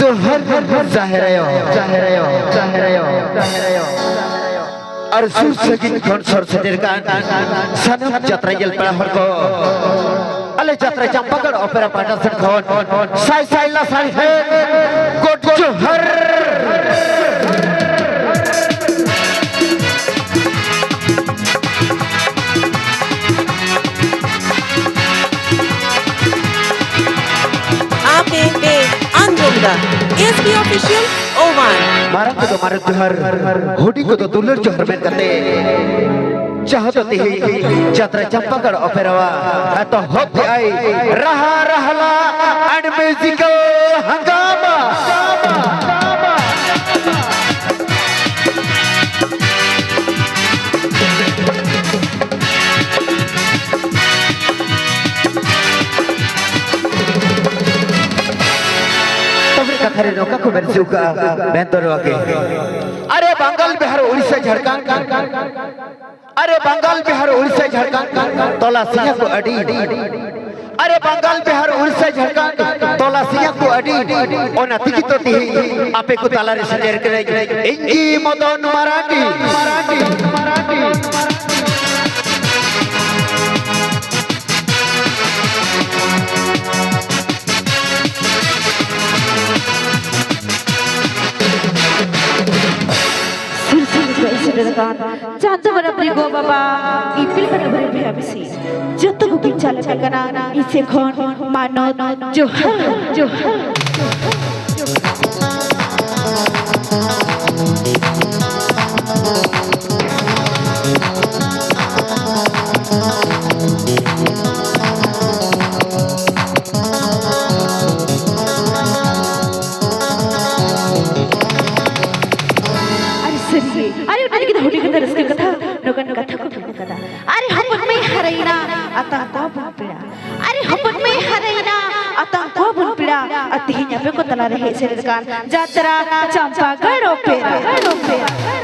जोहर जाहरायो और सुर सगिन खन सर सदेरकान सनम जत्रा गेल पड़ा हरको अले जत्रा चंपागढ़ ओपेरा पार्टनर खन साई साई ला साई है गोट जोहर एसपी ऑफिशियल ओवन मारा तो मारे जोहर होडी को तो दुलर जोहर में करते चाहतो ती जत्रा चंपागढ़ ओपेरावा तो होप आई रहा रहला एंड म्यूजिकल हंगामा अरे नौका को बरसू का बेहतर वाके अरे बंगाल बिहार उड़ीसा झारखंड अरे बंगाल बिहार उड़ीसा झारखंड तोला सिया को अडी अरे बंगाल बिहार उड़ीसा झारखंड तोला सिया को अडी ओना तिकी तो ती आपे को ताला रे सजेर करे इंगी मदन मराठी चांदो बराबरी गो बाबा इपिल बराबरी भयाबसी जत्तो को बिचाल करना इसे खन मानो जोहर अरे हपन में हरैना आतंक बुनपिड़ा अतिहिnya पे को तला रहे सेरकान जात्रा चंपागढ़ ओपेरा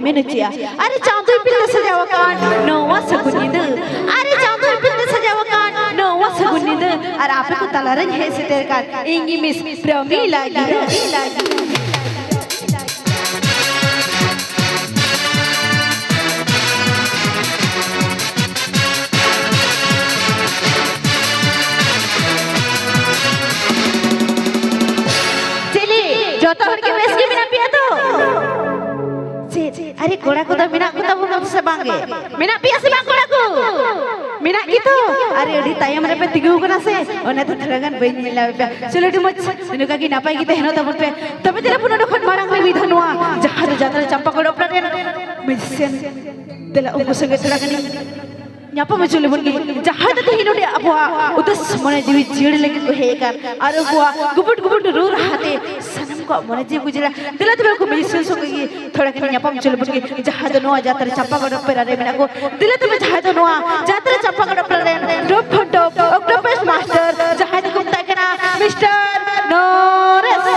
मैंने किया अरे चांदो पिल्ले सजावा कान नोवा सगुनिद अरे चांदो पिल्ले सजावा कान नोवा सगुनिद अरे आपे को तलारन है सितेर कान इंगी मिस प्रमीला चली जोता हर के वेस के बिना पिया तो अरे कोड़ा को तो मिना को तो बुन से बांगे मिना पिया से बांग कोड़ा को मिना की तो अरे अड़ी तायम रे पे तिगु कना से ओने तो थरगन बइन मिला पे चलो डी मच इनका की नापाई की तेहनो तब पे तबे तेरे पुनो खन मारंग में विधनवा जहार जातर चंपा कोड़ा पर मेडिसिन तेला उनको संगे थरगन न्यापा में चले बुन की जहार तो हिनो दे अबवा उतस मने जीवी जीड़ लगे को हे कर अरे बुआ गुबुट रो रहते सनम को मने जीव गुजरा दिला तो को मेडिसिन सो की थोड़ा के न्यापा में चले बुन की जहार तो नोआ जातर चंपा कोड़ा पर रे मेना को दिला तो जहार तो नोआ जातर चंपा कोड़ा पर रे ड्रॉप ऑक्टोपस मास्टर जहार को ता कना मिस्टर नोरेस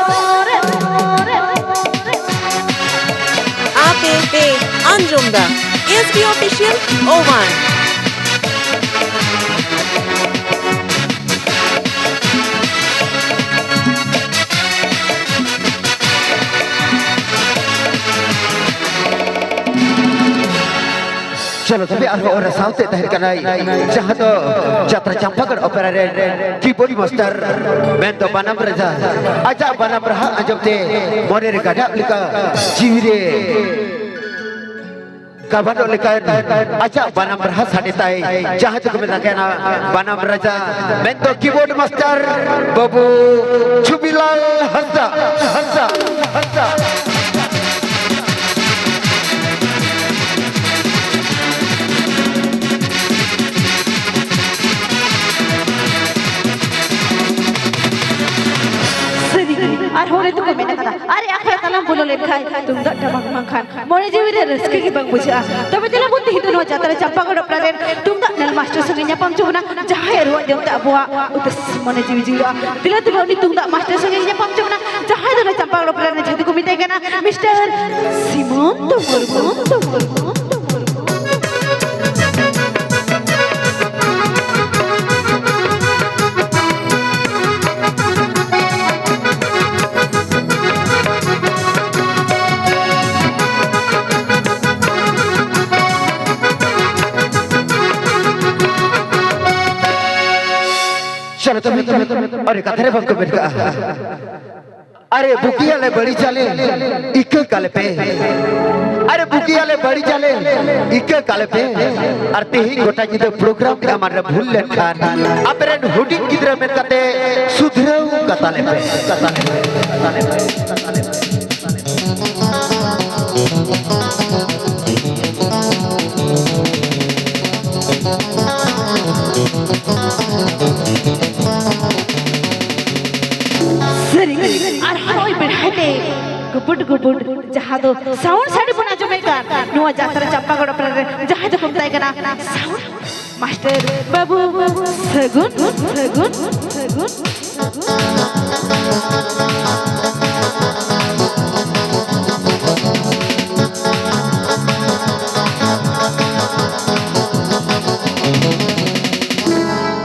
आप पे अंजुमदा एसपी ऑफिशियल ओवन चलो तभी और साउते तहर कनाई जहाँ तो जात्रा चंपागढ़ ओपेरा रे कीबोर्ड मास्टर मैं तो बनम रजा आजा बनम रहा अजबते मोरे रे गड़ा लिखा जीवरे काबनो लिखा आजा बनम रहा साडे ताई जहाँ तक मैं कहना बनम रजा मैं तो कीबोर्ड मास्टर बाबू छुबीलाल हंसा और होरे तो मैंने कहा अरे आखिर ᱛᱟᱞᱟᱢ ᱵᱚᱞᱚ ᱞᱮᱱᱠᱷᱟᱱ ᱛᱩᱢᱫᱟᱜ ᱴᱟᱢᱟᱠ ᱵᱟᱝᱠᱷᱟᱱ ᱢᱚᱬᱮ ᱡᱤᱣᱤ ᱨᱮ ᱨᱟᱹᱥᱠᱟᱹ ᱜᱮ ᱵᱟᱝ ᱵᱩᱡᱷᱟᱹᱜᱼᱟ ᱛᱚᱵᱮ ᱫᱮᱞᱟ ᱵᱚᱱ ᱛᱮᱦᱮᱧ ᱫᱚ ᱱᱚᱣᱟ ᱡᱟᱛᱨᱟ ᱪᱟᱢᱯᱟᱜᱚᱲ ᱚᱯᱮᱨᱟ ᱨᱮᱱ ᱛᱩᱢᱫᱟᱜ ᱱᱮᱞ ᱢᱟᱥᱴᱟᱨ ᱥᱚᱸᱜᱮ ᱧᱟᱯᱟᱢ ᱦᱚᱪᱚ ᱵᱚᱱᱟ ᱡᱟᱦᱟᱸᱭ ᱨᱩᱣᱟᱹᱜ ᱡᱚᱢᱛᱮ ᱟᱵᱚᱣᱟᱜ ᱩᱛᱟᱹᱨ ᱢᱚᱱᱮ ᱡᱤᱣᱤ ᱡᱤᱣᱤᱜᱼᱟ ᱫᱮᱞᱟ ᱛᱚᱵᱮ ᱩᱱᱤ ᱛᱩᱢᱫᱟᱜ ᱢᱟᱥᱴᱟᱨ ᱥᱚᱸᱜᱮ ᱧᱟᱯᱟᱢ ᱦᱚᱪᱚ ᱵᱚᱱᱟ ᱡᱟᱦᱟᱸᱭ ᱫᱚ ᱱᱚᱣᱟ ᱪᱟᱢᱯᱟᱜᱚᱲ ᱚᱯᱮᱨᱟ ᱨᱮᱱ ᱡᱟᱦᱟᱸᱭ ᱫᱚᱠᱚ ᱢᱮᱛᱟᱭ ᱠᱟᱱᱟ ᱢᱤᱥᱴᱟᱨ ᱥᱤᱢᱚᱱᱛᱚ ᱢᱩᱨᱢᱩ चलो अरे कथरे बंको बेटा अरे बुकिया ले बड़ी चले इक्के काले पे अरे बुकिया ले बड़ी चले इक्के काले पे और तेही गोटा जिदे प्रोग्राम के हमारे भूल ले खान अपने हुडिंग किधर में कते सुधराऊ कताले पे और हरोई बढ़ाते गुबुड जहाँ दो साउंड साड़ी बना जो मैं कर नुआ जातरा चंपागढ़ पर जहाँ जो कुमताई कना साउंड मास्टर बाबू सगुन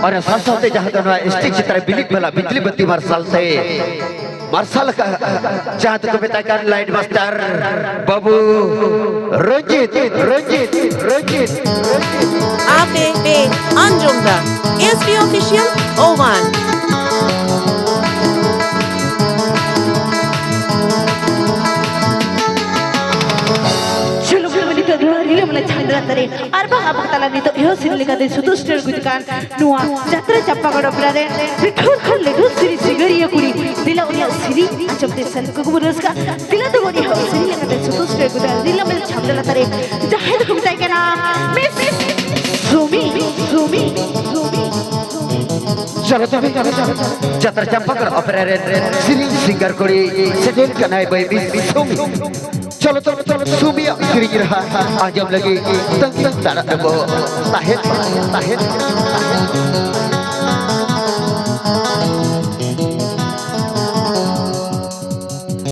और साथ साथ जहाँ का स्टिक चित्र बिलिक वाला बिजली बत्ती मार्शल से मार्शल का जहाँ तक बेटा का लाइट मास्टर बाबू Ranjit APP Anjumda SB Official 01 Arbang abang talan itu iyo sinilika de sutus tergudikan nua jatra Champagod opera re rikhur khal ledu siri sigariya kuri dila unia siri acap de san kuguburus ka dila tu unia siri leka de sutus tergudikan dila mel chamdala tare jahe tu kumtai kana miss Zumi चलो जत्र चंपागढ़ opera रे singer कोड़ी settle Kanai by Sumi चलो सुमी सिरिंग रहा आज हम लगी तंग तारा वो ताहिर